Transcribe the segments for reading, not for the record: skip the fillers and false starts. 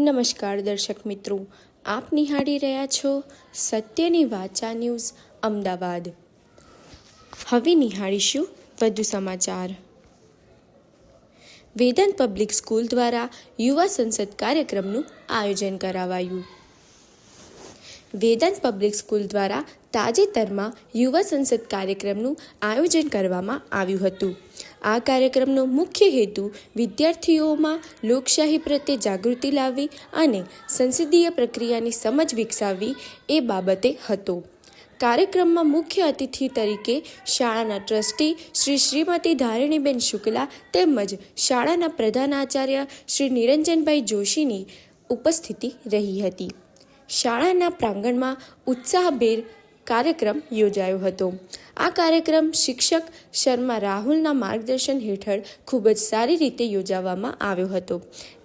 નમસ્કાર દર્શક મિત્રો, આપ નિહાળી રહ્યા છો સત્યની વાચા ન્યૂઝ અમદાવાદ। હવે નિહાળીશું વધુ સમાચાર। વેદાંત પબ્લિક સ્કૂલ દ્વારા યુવા સંસદ કાર્યક્રમનું આયોજન કરાવાયું। વેદાંત પબ્લિક સ્કૂલ દ્વારા તાજેતરમાં યુવા સંસદ કાર્યક્રમનું આયોજન કરવામાં આવ્યું હતું। આ કાર્યક્રમનો મુખ્ય હેતુ વિદ્યાર્થીઓમાં લોકશાહી પ્રત્યે જાગૃતિ લાવવી અને સંસદીય પ્રક્રિયાની સમજ વિકસાવવી એ બાબતે હતો। કાર્યક્રમમાં મુખ્ય અતિથિ તરીકે શાળાના ટ્રસ્ટી શ્રીમતી ધારિણીબેન શુક્લા તેમજ શાળાના પ્રધાનાચાર્ય શ્રી નિરંજનભાઈ જોશીની ઉપસ્થિતિ રહી હતી। શાળાના પ્રાંગણમાં ઉત્સાહભેર કાર્યક્રમ યોજાયો હતો। આ કાર્યક્રમ શિક્ષક શર્મા રાહુલના માર્ગદર્શન હેઠળ ખૂબ જ સારી રીતે યોજવામાં આવ્યો હતો,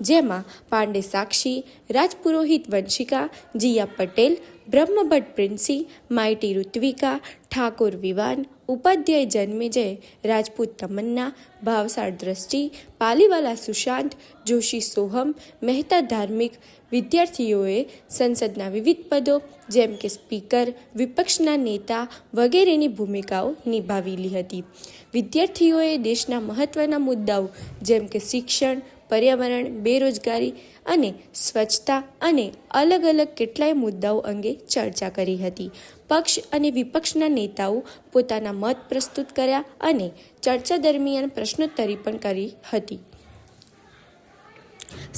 જેમાં પાંડે સાક્ષી, રાજપુરોહિત વંશિકા, જીયા પટેલ, બ્રહ્મભટ્ટ પ્રિન્સી, માઇટી ઋત્વિકા, ઠાકોર વિવાન, ઉપાધ્યાય જન્મેજય, રાજપૂત તમન્ના, ભાવસાર દ્રષ્ટિ, પાલીવાલા સુશાંત, જોશી સોહમ, મહેતા ધાર્મિક વિદ્યાર્થીઓએ સંસદના વિવિધ પદો જેમ કે સ્પીકર, વિપક્ષના નેતા વગેરેની ભૂમિકાઓ નિભાવેલી હતી। વિદ્યાર્થીઓએ દેશના મહત્વના મુદ્દાઓ જેમ કે શિક્ષણ, પર્યાવરણ, બેરોજગારી અને સ્વચ્છતા અને અલગ અલગ કેટલાય મુદ્દાઓ અંગે ચર્ચા કરી હતી। પક્ષ અને વિપક્ષના નેતાઓ પોતાના મત પ્રસ્તુત કર્યા અને ચર્ચા દરમિયાન પ્રશ્નોત્તરી પણ કરી હતી।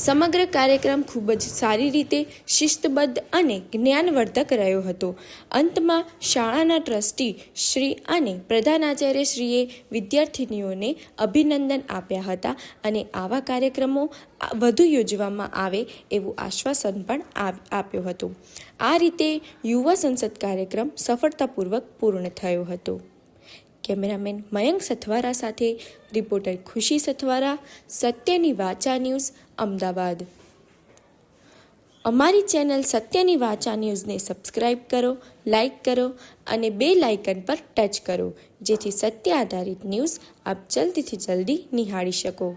સમગ્ર કાર્યક્રમ ખૂબ જ સારી રીતે શિસ્તબદ્ધ અને જ્ઞાનવર્ધક રહ્યો હતો। અંતમાં શાળાના ટ્રસ્ટી શ્રી અને પ્રધાનાચાર્યશ્રીએ વિદ્યાર્થીનીઓને અભિનંદન આપ્યા હતા અને આવા કાર્યક્રમો વધુ યોજવામાં આવે એવું આશ્વાસન પણ આપ્યો હતો। આ રીતે યુવા સંસદ કાર્યક્રમ સફળતાપૂર્વક પૂર્ણ થયો હતો। કેમેરામેન મયંક સથવારા સાથે રિપોર્ટર ખુશી સથવારા, સત્યની વાચા ન્યૂઝ અમદાવાદ। અમારી ચેનલ સત્યની વાચા ન્યૂઝને સબસ્ક્રાઇબ કરો, લાઇક કરો અને બેલ આઇકન પર ટચ કરો, જેથી સત્ય આધારિત ન્યૂઝ આપ જલ્દીથી જલ્દી નિહાળી શકો।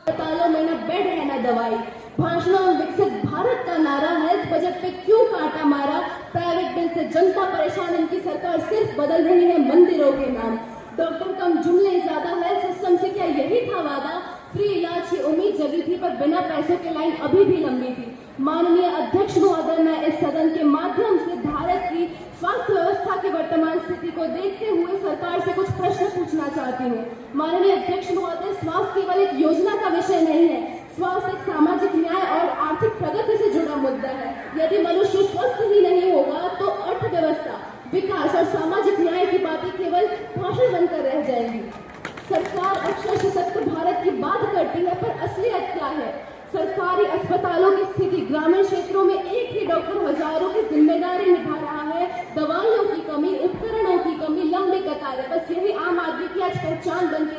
अस्पतालों में न बेड है न दवाई, भाषणों में विकसित भारत का नारा, हेल्थ बजट पे क्यों काटा मारा, प्राइवेट बिल से जनता परेशान, इनकी सरकार सिर्फ बदल रही है मंदिरों के नाम। डॉक्टर कम जुमले ज्यादा, हेल्थ सिस्टम से क्या यही था वादा, फ्री इलाज की उम्मीद जगी थी पर बिना पैसों के लाइन अभी भी लंबी थी। माननीय अध्यक्ष महोदय, मैं इस सदन के माध्यम से भारत की स्वास्थ्य व्यवस्था की वर्तमान स्थिति को देखते हुए सरकार से कुछ प्रश्न पूछना चाहती हूँ। माननीय अध्यक्ष महोदय, स्वास्थ्य केवल एक योजना का विषय नहीं है, स्वास्थ्य एक सामाजिक न्याय और आर्थिक प्रगति से जुड़ा मुद्दा है। यदि मनुष्य स्वस्थ ही नहीं होगा तो अर्थव्यवस्था, विकास और सामाजिक न्याय की बातें केवल भाषण बनकर रह जाएंगी। सरकार अक्षर सशक्त भारत की बात करती है, पर असलियत क्या है? सरकारी अस्पतालों की स्थिति, ग्रामीण क्षेत्रों में एक ही डॉक्टर हजारों की जिम्मेदारी निभा रहा है, दवाइयों की कमी, उपकरणों की कमी, लंबी कतारें, बस यही आम आदमी की आज पहचान बन के